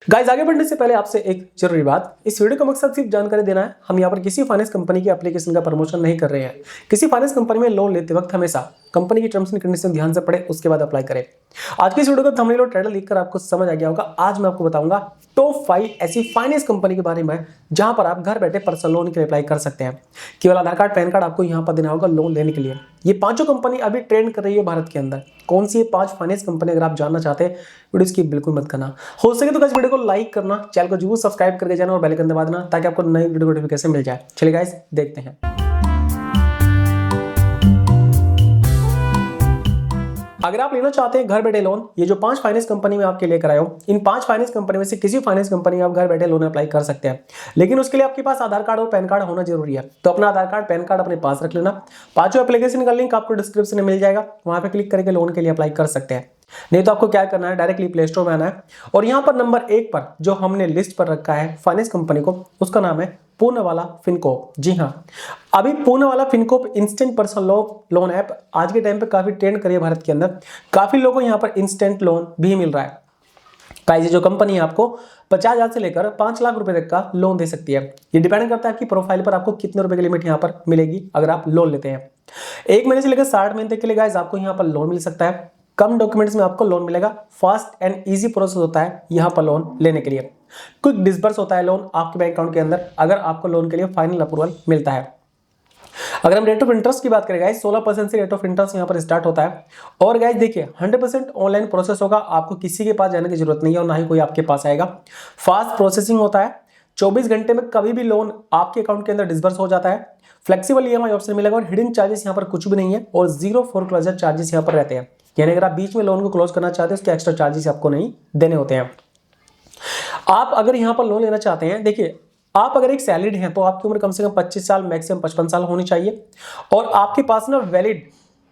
Guys आगे बढ़ने से पहले आपसे एक जरूरी बात, इस वीडियो का मकसद सिर्फ जानकारी देना है। हम यहाँ पर किसी फाइनेंस कंपनी की एप्लीकेशन का प्रमोशन नहीं कर रहे हैं। किसी फाइनेंस कंपनी में लोन लेते वक्त हमेशा कंपनी की टर्म्स एंड कंडीशन ध्यान से पढ़े, उसके बाद अप्लाई करें। आज की इस वीडियो का थंबनेल और टाइटल देखकर आपको समझ आ गया होगा। आज मैं आपको बताऊंगा टॉप 5 ऐसी फाइनेंस कंपनी के बारे में जहां पर आप घर बैठे पर्सनल लोन के लिए अप्लाई कर सकते हैं। केवल आधार कार्ड पैन कार्ड आपको यहाँ पर देना होगा लोन लेने के लिए। ये पांचों कंपनी अभी ट्रेंड कर रही है भारत के अंदर। कौन सी ये 5 फाइनेंस कंपनी, अगर आप जानना चाहते हैं वीडियो स्किप बिल्कुल मत करना। हो सके तो गाइस वीडियो को लाइक करना, चैनल को जरूर सब्सक्राइब करके जाना और बेल आइकन दबा देना ताकि आपको नई वीडियो नोटिफिकेशन मिल जाए। चलिए गाइस देखते हैं। अगर आप लेना चाहते हैं घर बैठे लोन, ये जो 5 फाइनेंस कंपनी में आपके लेकर आया हूं, इन 5 फाइनेंस कंपनी में से किसी फाइनेंस कंपनी में आप घर बैठे लोन अप्लाई कर सकते हैं। लेकिन उसके लिए आपके पास आधार कार्ड और पैन कार्ड होना जरूरी है। तो अपना आधार कार्ड पैन कार्ड अपने पास रख लेना। पांचों एप्लीकेशन का लिंक आपको डिस्क्रिप्शन में मिल जाएगा, वहां पे क्लिक करके लोन के लिए अप्लाई कर सकते हैं। नहीं तो आपको क्या करना है, डायरेक्टली प्ले स्टोर में आना है और यहाँ पर नंबर 1 पर जो हमने लिस्ट पर रखा है फाइनेंस कंपनी को, उसका नाम है पूर्णवाला फिनकॉर्प। जी हाँ, अभी Poonawalla Fincorp instant personal loan app आज के टाइम पे काफी ट्रेंड कर रही है भारत के अंदर। काफी लोगों को यहाँ पर इंस्टेंट लोन भी मिल रहा है। गाइस जो कंपनी है आपको 50,000 से लेकर 5 लाख रुपए तक का लोन दे सकती है। ये डिपेंड करता है आपकी प्रोफाइल पर, आपको कितने रुपए की लिमिट यहाँ पर मिलेगी अगर आप लोन लेते हैं। 1 महीने से लेकर 60 महीने तक के लिए गाइस आपको यहाँ पर लोन मिल सकता है। कम डॉक्यूमेंट्स में आपको लोन मिलेगा। फास्ट एंड इजी प्रोसेस होता है यहाँ पर लोन लेने के लिए। क्विक डिस्बर्स होता है लोन आपके बैंक अकाउंट के अंदर अगर आपको लोन के लिए फाइनल अप्रूवल मिलता है। अगर हम रेट ऑफ इंटरेस्ट की बात करें गाइस, 16% से रेट ऑफ इंटरेस्ट यहाँ पर स्टार्ट होता है। और गाइस देखिए 100% ऑनलाइन प्रोसेस होगा, आपको किसी के पास जाने की जरूरत नहीं है और ना ही कोई आपके पास आएगा। फास्ट प्रोसेसिंग होता है, 24 घंटे में कभी भी लोन आपके अकाउंट के अंदर डिस्बर्स हो जाता है। फ्लेक्सिबल ईएमआई ऑप्शन मिलेगा और हिडन चार्जेस यहाँ पर कुछ भी नहीं है और जीरो फोरक्लोजर चार्जेस यहाँ पर रहते हैं। यानी अगर आप बीच में लोन को क्लोज करना चाहते हैं उसके एक्स्ट्रा चार्जेस आपको नहीं देने होते हैं। आप अगर यहाँ पर लोन लेना चाहते हैं, देखिए आप अगर एक सैलरीड हैं तो आपकी उम्र कम से कम 25 साल मैक्सिमम 55 साल होनी चाहिए और आपके पास ना वैलिड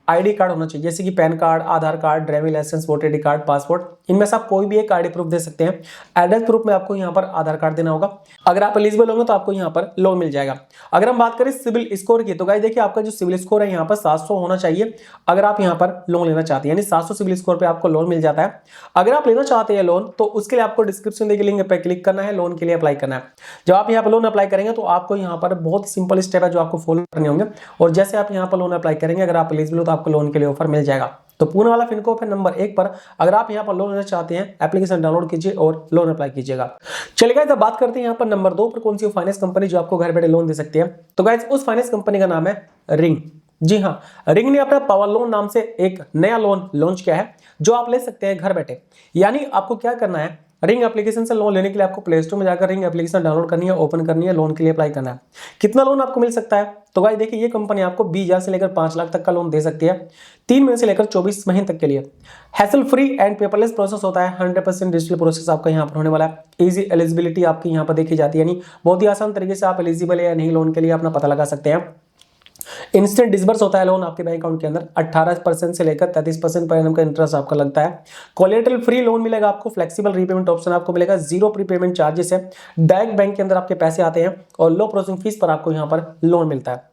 आईडी कार्ड होना चाहिए, जैसे कि PAN card, Aadhaar card, driving licence, voter ID card, passport. इनमें से आप कोई भी एक आईडी प्रूफ दे सकते हैं। एड्रेस प्रूफ में आपको यहाँ पर आधार कार्ड देना होगा। अगर आप एलिजिबल होंगे तो आपको यहाँ पर लोन मिल जाएगा। अगर हम बात करें सिविल स्कोर की, तो गाइस देखिए आपका जो सिविल स्कोर है यहाँ पर 700 होना चाहिए अगर आप यहाँ पर लोन लेना चाहते हैं। यानी 700 सिविल स्कोर पे आपको लोन मिल जाता है। अगर आप लेना चाहते हैं लोन तो उसके लिए आपको डिस्क्रिप्शन में लिंक पे क्लिक करना है, लोन के लिए अप्लाई करना है। जब आप यहाँ पर लोन अप्लाई करेंगे तो आपको यहाँ पर बहुत सिंपल स्टेप है जो आपको फॉलो करने होंगे और जैसे आप यहाँ पर लोन अप्लाई करेंगे, अगर आप एलिजिबल हो तो आपको लोन के लिए ऑफर मिल जाएगा। तो पूर्णवाला फिनकॉर्प है नंबर 1 पर। अगर आप यहाँ पर लोन लेना चाहते हैं, एप्लीकेशन डाउनलोड कीजिए और लोन अप्लाई कीजिएगा। चलिए गाइस अब बात करते हैं यहाँ पर नंबर 2 पर कौन सी फाइनेंस कंपनी जो आपको घर बैठे लोन दे सकती है। तो गाइस उस फाइनेंस कंपनी का नाम है रिंग। जी हाँ, रिंग ने अपना पावर लोन नाम से एक नया लोन लॉन्च किया है जो आप ले सकते हैं घर बैठे। यानी आपको क्या करना है, रिंग एप्लीकेशन से लोन लेने के लिए आपको प्ले स्टोर में जाकर रिंग एप्लीकेशन डाउनलोड करनी है, ओपन करनी है, लोन के लिए अप्लाई करना है। कितना लोन आपको मिल सकता है, तो गाइस देखिए ये कंपनी आपको 20,000 से लेकर 5 लाख तक का लोन दे सकती है 3 महीने से लेकर 24 महीने तक के लिए। Hassle free and paperless process होता है। 100% डिजिटल प्रोसेस आपका यहाँ पर होने वाला है। इजी एलिजिबिलिटी आपकी यहाँ पर देखी जाती है, यानी बहुत ही आसान तरीके से आप एलिजिबल है या नहीं लोन के लिए अपना पता लगा सकते हैं। इंस्टेंट डिसबर्स होता है लोन आपके बैंक अकाउंट के अंदर। 18% से लेकर 33% पर एनम का इंटरेस्ट आपका लगता है। कोलेटरल फ्री लोन मिलेगा आपको। फ्लेक्सिबल रीपेमेंट ऑप्शन आपको मिलेगा। जीरो प्रीपेमेंट चार्जेस है। डायरेक्ट बैंक के अंदर आपके पैसे आते हैं और लो प्रोसेसिंग फीस पर आपको यहाँ पर लोन मिलता है।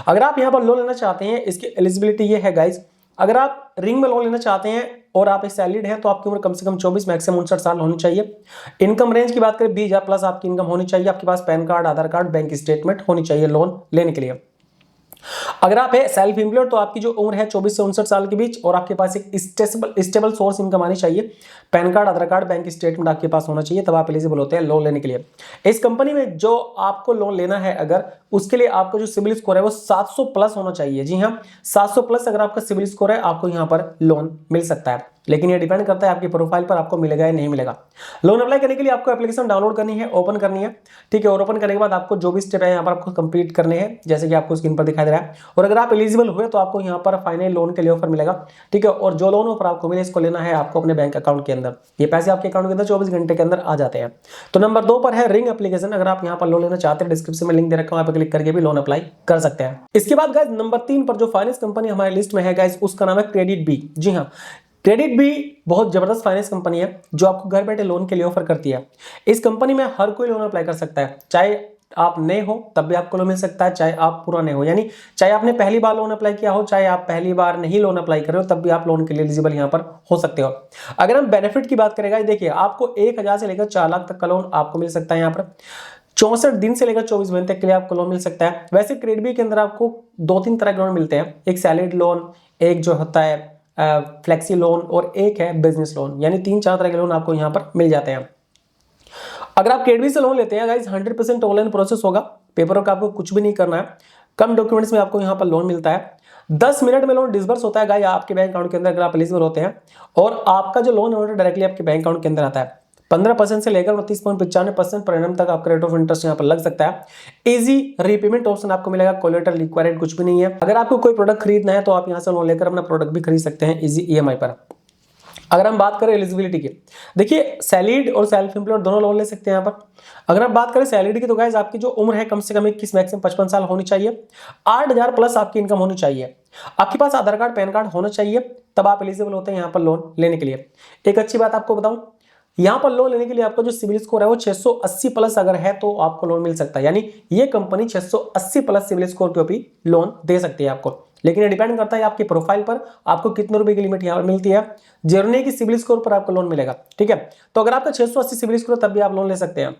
अगर आप यहाँ पर लोन लेना चाहते हैं, इसकी एलिजिबिलिटी ये है गाइज, अगर आप रिंग में लोन लेना चाहते हैं और आप एक सैलरीड हैं तो आपकी उम्र कम से कम 24 मैक्सिमम 59 साल होनी चाहिए। इनकम रेंज की बात करें 20,000 प्लस आपकी इनकम होनी चाहिए। आपके पास pan card, Aadhaar card, bank statement होनी चाहिए लोन लेने के लिए। अगर आप है सेल्फ एम्प्लॉयड तो आपकी जो उम्र है 24 से 59 साल के बीच और आपके पास एक स्टेबल सोर्स इनकम आनी चाहिए। Pan card, Aadhaar card, bank statement आपके पास होना चाहिए, तब आप एलिजिबल होते हैं लोन लेने के लिए। इस कंपनी में जो आपको लोन लेना है अगर, उसके लिए आपका जो सिविल स्कोर है वो 700 प्लस होना चाहिए। जी हाँ, 700 प्लस अगर आपका सिविल स्कोर है आपको यहाँ पर लोन मिल सकता है। लेकिन ये डिपेंड करता है आपकी प्रोफाइल पर आपको मिलेगा या नहीं मिलेगा। लोन अप्लाई करने के लिए आपको एप्लीकेशन डाउनलोड करनी है, ओपन करनी है, ठीक है। और ओपन करने के बाद आपको जो भी स्टेप है यहाँ पर आपको कंप्लीट करने हैं, जैसे कि आपको स्क्रीन पर दिखाई दे रहा है। और अगर आप एलिजिबल हुए तो आपको यहाँ पर फाइनल लोन के लिए ऑफर मिलेगा, ठीक है। और जो लोन ऑफर आपको मिले इसको लेना है आपको अपने बैंक अकाउंट के अंदर। ये पैसे आपके अकाउंट के अंदर 24 घंटे के अंदर आ जाते हैं। तो नंबर 2 पर है रिंग एप्लीकेशन। अगर आप यहाँ पर लोन लेना चाहते हैं, डिस्क्रिप्शन में लिंक दे रखा हूं, आप क्लिक करके भी लोन अप्लाई कर सकते हैं। इसके बाद गाइस नंबर 3 पर जो फाइनेंस कंपनी हमारे लिस्ट में है गाइस, उसका नाम है क्रेडिट बी। जी हाँ, क्रेडिट भी बहुत जबरदस्त फाइनेंस कंपनी है जो आपको घर बैठे लोन के लिए ऑफर करती है। इस कंपनी में हर कोई लोन अप्लाई कर सकता है, चाहे आप नए हो तब भी आपको लोन मिल सकता है, चाहे आप पुराने हो, यानी चाहे आपने पहली बार लोन अप्लाई किया हो, चाहे आप पहली बार नहीं लोन अप्लाई कर रहे हो, तब भी आप लोन के लिए एलिजिबल यहाँ पर हो सकते हो। अगर हम बेनिफिट की बात करेंगे, देखिए आपको 1,000 से लेकर 4 लाख तक का लोन आपको मिल सकता है। यहाँ पर 64 दिन से लेकर 24 महीने तक के लिए आपको लोन मिल सकता है। वैसे क्रेडिट बी के अंदर आपको 2-3 तरह के लोन मिलते हैं, एक सैलरीड लोन, एक जो होता है फ्लेक्सी लोन, और एक है बिजनेस लोन, यानी 3-4 तरह के लोन आपको यहाँ पर मिल जाते हैं। अगर आप क्रेडिट बी से लोन लेते हैं गाइस, 100% ऑनलाइन प्रोसेस होगा, पेपर वर्क आपको कुछ भी नहीं करना है, कम डॉक्यूमेंट्स में आपको यहाँ पर लोन मिलता है। 10 मिनट में लोन डिसबर्स होता है गाइस आपके बैंक अकाउंट के अंदर, अगर आप एलिजिबल होते हैं, और आपका जो लोन है डायरेक्टली आपके बैंक अकाउंट के अंदर आता है। 15% से लेकर 29.95% पर एनम तक आपका रेट ऑफ इंटरेस्ट यहाँ पर लग सकता है। इजी रीपेमेंट ऑप्शन आपको मिलेगा, कोलेटरल रिक्वायर्ड कुछ भी नहीं है। अगर आपको कोई प्रोडक्ट खरीदना है तो आप यहाँ से लोन लेकर अपना प्रोडक्ट भी खरीद सकते हैं इजी ईएमआई पर। अगर हम बात करें एलिजिबिलिटी की, देखिए सैलरीड और सेल्फ एम्प्लॉयड दोनों लोन ले सकते हैं यहाँ पर। अगर आप बात करें सैलरीड की, तो गाइस आपकी जो उम्र है कम से कम 21 मैक्सिमम 55 साल होनी चाहिए, 8,000 प्लस आपकी इनकम होनी चाहिए, आपके पास आधार कार्ड पैन कार्ड होना चाहिए, तब आप एलिजिबल होते हैं यहाँ पर लोन लेने के लिए। एक अच्छी बात आपको बताऊं, यहाँ पर लोन लेने के लिए आपका जो सिविल स्कोर है वो 680 प्लस अगर है तो आपको लोन मिल सकता है, यानी ये कंपनी 680 प्लस सिविल स्कोर के ऊपर लोन दे सकती है आपको। लेकिन ये डिपेंड करता है आपकी प्रोफाइल पर, आपको कितने रुपए की लिमिट यहाँ पर मिलती है, जरूरी नहीं कि सिविल स्कोर पर आपको लोन मिलेगा, ठीक है। तो अगर आपका 680 सिविल स्कोर तब भी आप लोन ले सकते हैं।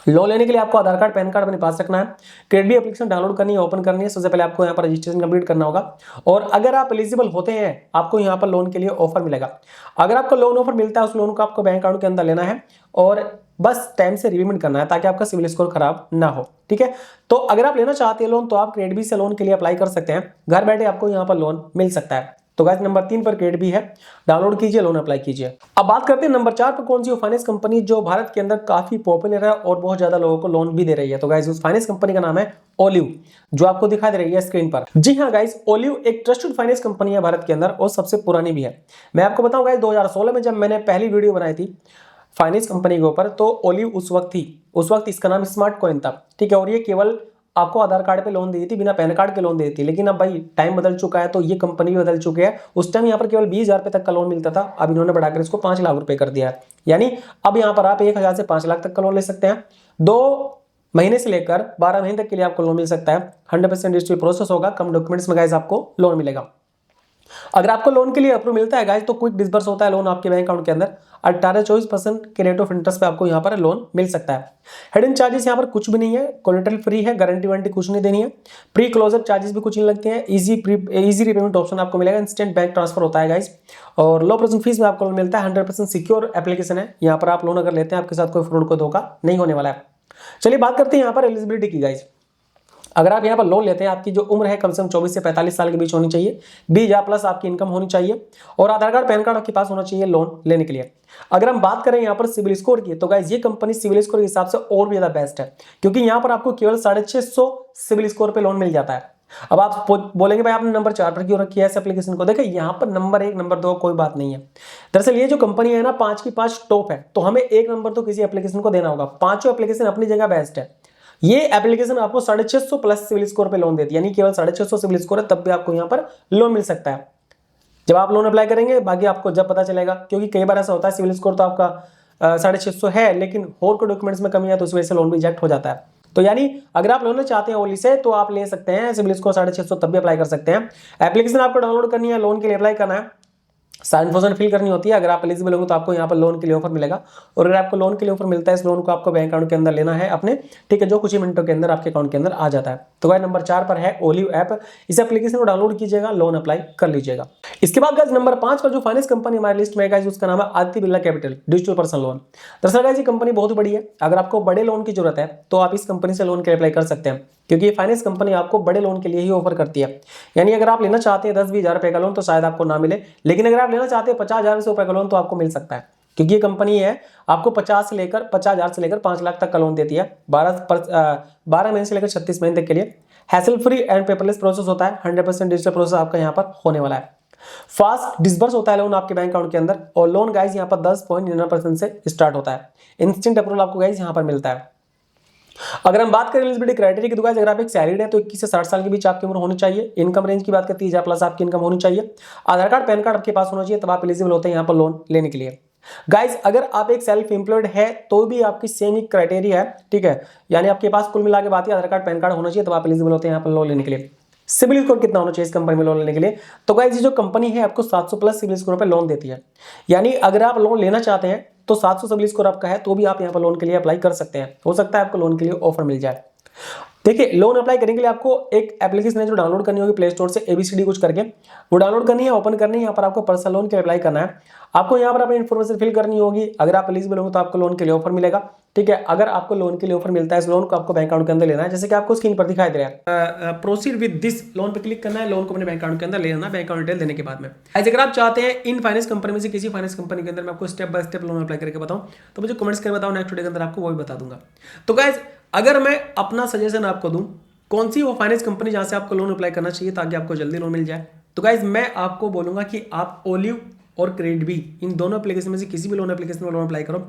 लोन लेने के लिए आपको आधार कार्ड पैन कार्ड अपने पास रखना है, क्रेडिट बी एप्लीकेशन डाउनलोड करनी है, ओपन करनी है। सबसे पहले आपको यहाँ पर रजिस्ट्रेशन कंप्लीट करना होगा, और अगर आप एलिजिबल होते हैं आपको यहाँ पर लोन के लिए ऑफर मिलेगा। अगर आपको लोन ऑफर मिलता है, उस लोन को आपको बैंक अकाउंट के अंदर लेना है और बस टाइम से रीपेमेंट करना है, ताकि आपका सिविल स्कोर खराब ना हो, ठीक है। तो अगर आप लेना चाहते हैं लोन, तो आप क्रेडिट बी से लोन के लिए अप्लाई कर सकते हैं, घर बैठे आपको यहाँ पर लोन मिल सकता है। तो गाइस नंबर 3 पर क्रेडिट बी है, डाउनलोड कीजिए, लोन अप्लाई कीजिए। अब बात करते हैं नंबर 4 पर, कौन सी फाइनेंस कंपनी जो भारत के अंदर काफी पॉपुलर है और बहुत ज्यादा लोगों को लोन भी दे रही है। तो गाइस उस फाइनेंस कंपनी का नाम है ओलिव, जो आपको दिखाई दे रही है स्क्रीन पर। जी हाँ गाइस, ओलिव एक ट्रस्टेड फाइनेंस कंपनी है भारत के अंदर, और सबसे पुरानी भी है। मैं आपको बताऊं गाइस, 2016 में जब मैंने पहली वीडियो बनाई थी फाइनेंस कंपनी के ऊपर, तो ओलिव उस वक्त इसका नाम स्मार्ट कॉइन था, ठीक है। और ये केवल आपको आधार कार्ड पे लोन दी थी, बिना पैन कार्ड के लोन दी थी। लेकिन अब भाई टाइम बदल चुका है, तो ये कंपनी भी बदल चुकी है। उस टाइम यहाँ पर केवल 20,000 रुपए तक का लोन मिलता था, अब इन्होंने बढ़ाकर इसको 5 लाख रुपए कर दिया है, यानी अब यहाँ पर आप 1,000 से 5 लाख तक का लोन ले सकते हैं। 2 महीने से लेकर 12 महीने तक के लिए आपको लोन मिल सकता है। 100% डिजिटल प्रोसेस होगा, कम डॉक्यूमेंट्स में गाइस आपको लोन मिलेगा। अगर आपको लोन के लिए अप्रूव मिलता है गाइस, तो क्विक डिसबर्स होता है लोन आपके बैंक अकाउंट के अंदर। 18-24% के रेट ऑफ इंटरेस्ट पे आपको यहाँ पर लोन मिल सकता है। हिडन चार्जेस यहाँ पर कुछ भी नहीं है, कोलेटरल फ्री है, गारंटी वारंटी कुछ नहीं देनी है, प्री क्लोजर चार्जेस भी कुछ नहीं लगते हैं, इजी रीपेमेंट ऑप्शन आपको मिलेगा, इंस्टेंट बैंक ट्रांसफर होता है गाइस, और लो प्रोसेसिंग फीस में आपको लोन मिलता है। 100% सिक्योर एप्लीकेशन है, यहाँ पर आप लोन अगर लेते हैं आपके साथ कोई फ्रॉड को धोखा नहीं होने वाला है। चलिए बात करते हैं यहाँ पर एलिजिबिलिटी की गाइस। अगर आप यहाँ पर लोन लेते हैं, आपकी जो उम्र है कम से कम 24 से 45 साल के बीच होनी चाहिए, 20,000 प्लस आपकी इनकम होनी चाहिए, और आधार कार्ड पैन कार्ड आपके पास होना चाहिए लोन लेने के लिए। अगर हम बात करें यहाँ पर सिविल स्कोर की, तो गाइस ये कंपनी सिविल स्कोर के हिसाब से और भी ज्यादा बेस्ट है, क्योंकि यहाँ पर आपको केवल 650 सिविल स्कोर पे लोन मिल जाता है। अब आप बोलेंगे भाई आपने नंबर 4 पर क्यों रखी है इस एप्लीकेशन को। देखिए यहाँ पर नंबर 1 नंबर 2 कोई बात नहीं है। दरअसल ये जो कंपनी है ना, 5 की 5 टॉप है, तो हमें 1 नंबर तो किसी एप्लीकेशन को देना होगा। पांचों एप्लीकेशन अपनी जगह बेस्ट है। ये एप्लीकेशन आपको 650 प्लस सिविल स्कोर पे लोन देती है, यानी केवल 650 सिविल स्कोर है, तब भी आपको यहाँ पर लोन मिल सकता है। जब आप लोन अप्लाई करेंगे, बाकी आपको जब पता चलेगा, क्योंकि कई बार ऐसा होता है सिविल स्कोर तो आपका 650 है, लेकिन और को डॉक्यूमेंट्स में कमी है, तो उस वजह से लोन भी रिजेक्ट हो जाता है। तो यानी अगर आप लोन चाहते हैं ओली से, तो आप ले सकते हैं सिविल स्कोर 650, तब भी अप्लाई कर सकते हैं। एप्लीकेशन आपको डाउनलोड करनी है, लोन के लिए अप्लाई करना है, साइन फॉर्म फिल करनी होती है। अगर आप एलिजिबल होंगे तो आपको यहाँ पर लोन के लिए ऑफर मिलेगा, और अगर आपको लोन के लिए ऑफर मिलता है, इस लोन को आपको बैंक अकाउंट के अंदर लेना है अपने, ठीक है, जो कुछ ही मिनटों के अंदर आपके अकाउंट के अंदर आ जाता है। तो गाइस नंबर 4 पर है ओलिव ऐप, इस एप्लीकेशन को डाउनलोड कीजिएगा, लोन अप्लाई कर लीजिएगा। इसके बाद गाइस नंबर 5 पर जो फाइनेंस कंपनी हमारी लिस्ट में है गाइस, उसका नाम है Aditya Birla capital digital personal loan. दरअसल गाइस ये कंपनी बहुत बड़ी है, अगर आपको बड़े लोन की जरूरत है तो आप इस कंपनी से लोन के लिए अप्लाई कर सकते हैं, क्योंकि ये फाइनेंस कंपनी आपको बड़े लोन के लिए ही ऑफर करती है। यानी अगर आप लेना चाहते हैं 10-20 हज़ार रुपए का लोन, तो शायद आपको ना मिले, लेकिन अगर आप लेना चाहते हैं 50,000 रुपए का लोन, तो आपको मिल सकता है, क्योंकि ये कंपनी है आपको 50,000 से लेकर 5 लाख तक का लोन देती है, 12 महीने से लेकर 36 महीने तक के लिए। Hassle free and paperless process होता है, 100% डिजिटल प्रोसेस आपका यहाँ पर होने वाला है। फास्ट डिसबर्स होता है लोन आपके बैंक अकाउंट के अंदर, और लोन गाइज यहाँ पर 10.99% से स्टार्ट होता है। इंस्टेंट अप्रूवल आपको गाइज यहाँ पर मिलता है। अगर हम बात करें एलिजिबिलिटी क्राइटेरिया की, तो गाइस अगर आप एक सैलरीड है तो 21 से 60 साल के बीच आपकी उम्र होनी चाहिए। इनकम रेंज की बात करते हैं 30,000 प्लस आपकी इनकम होनी चाहिए। आधार कार्ड पैन कार्ड आपके पास होना चाहिए, तब आप एलिजिबल होते हैं यहाँ पर लोन लेने के लिए। गाइज अगर आप एक सेल्फ एम्प्लॉयड है तो भी आपकी सेम ही क्राइटेरिया है, ठीक है, यानी आपके पास कुल मिला के बात है आधार कार्ड पैन कार्ड होना चाहिए, तब आप एलिजिबल होते हैं यहाँ पर लोन लेने के लिए। सिविल स्कोर कितना होना चाहिए इस कंपनी में लोन लेने के लिए? तो गाइज ये जो कंपनी है आपको 700 प्लस सिविल स्कोर पे लोन देती है, यानी अगर आप लोन लेना चाहते हैं तो 700 सिविल स्कोर आपका है तो भी आप यहाँ पर लोन के लिए अप्लाई कर सकते हैं, हो सकता है आपको लोन के लिए ऑफर मिल जाए। देखिए लोन अप्लाई करने के लिए आपको एक एप्लीकेशन है जो डाउनलोड करनी होगी प्ले स्टोर से, ABCD कुछ करके, वो डाउनलोड करनी है, ओपन करनी है, यहाँ पर आपको पर्सनल लोन के अप्लाई करना है। आपको यहाँ पर अपनी इन्फॉर्मेशन फिल करनी होगी, अगर आप एलिजिबल होंगे तो आपको लोन के लिए ऑफर मिलेगा, ठीक है। अगर आपको लोन के लिए ऑफर मिलता है इस लोन को आपको बैंक अकाउंट के अंदर लेना है, जैसे कि आपको स्क्रीन पर दिखाई दे रहा है, प्रोसीड विद दिस लोन पे क्लिक करना है, लोन को अपने बैंक अकाउंट के अंदर ले लेना, बैंक अकाउंट डिटेल देने के बाद में। अगर आप चाहते हैं इन फाइनेंस कंपनी में से किसी फाइनेंस कंपनी के अंदर मैं आपको step by step loan apply करके बताऊं तो मुझे कमेंट्स करके बताओ, नेक्स्ट वीडियो के अंदर आपको वो भी बता दूंगा। तो गाइज अगर मैं अपना सजेशन आपको दूं कौन सी वो फाइनेंस कंपनी जहां से आपको लोन अप्लाई करना चाहिए ताकि आपको जल्दी लोन मिल जाए, तो गाइज मैं आपको बोलूंगा कि आप ओलिव और क्रेडिट भी इन दोनों एप्लीकेशन में से किसी भी लोन एप्लीकेशन में लोन अप्लाई करो,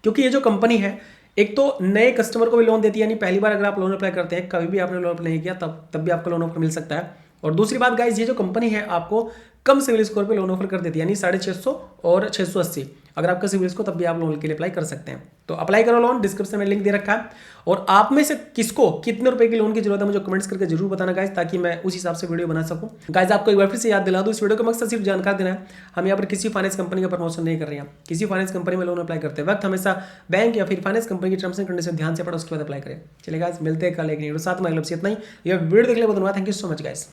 क्योंकि ये जो कंपनी है एक तो नए कस्टमर को भी लोन देती है, यानी पहली बार अगर आप लोन अप्लाई करते हैं, कभी भी आपने लोन अप्लाई नहीं किया तब भी आपको लोन ऑफर मिल सकता है। और दूसरी बात गाइज ये जो कंपनी है आपको कम सिविल स्कोर पे लोन ऑफर कर देती है, यानी 650 और 680 अगर आपका सिविल स्कोर, तब भी आप लोन के लिए अप्लाई कर सकते हैं। तो अप्लाई करो लोन, डिस्क्रिप्शन में लिंक दे रखा है। और आप में से किसको कितने रुपए की लोन की जरूरत है मुझे कमेंट्स करके जरूर बताना गाइज, ताकि मैं उस हिसाब से वीडियो बना सकूं। गाइज आपको एक बार फिर से याद दिला दूं, इस वीडियो का मकसद सिर्फ जानकारी देना है, हम यहाँ पर किसी फाइनेंस कंपनी का प्रमोशन नहीं कर रहे हैं। किसी फाइनेंस कंपनी में लोन अप्लाई करते वक्त हमेशा बैंक या फिर फाइनेंस कंपनी की टर्म्स एंड कंडीशन ध्यान से पढ़ो, उसके बाद अप्लाई करें। चलिए गाइज मिलते हैं कल एक वीडियो साथ में, इतना ही। यह वीडियो देखने के लिए बहुत धन्यवाद, thank you so much guys.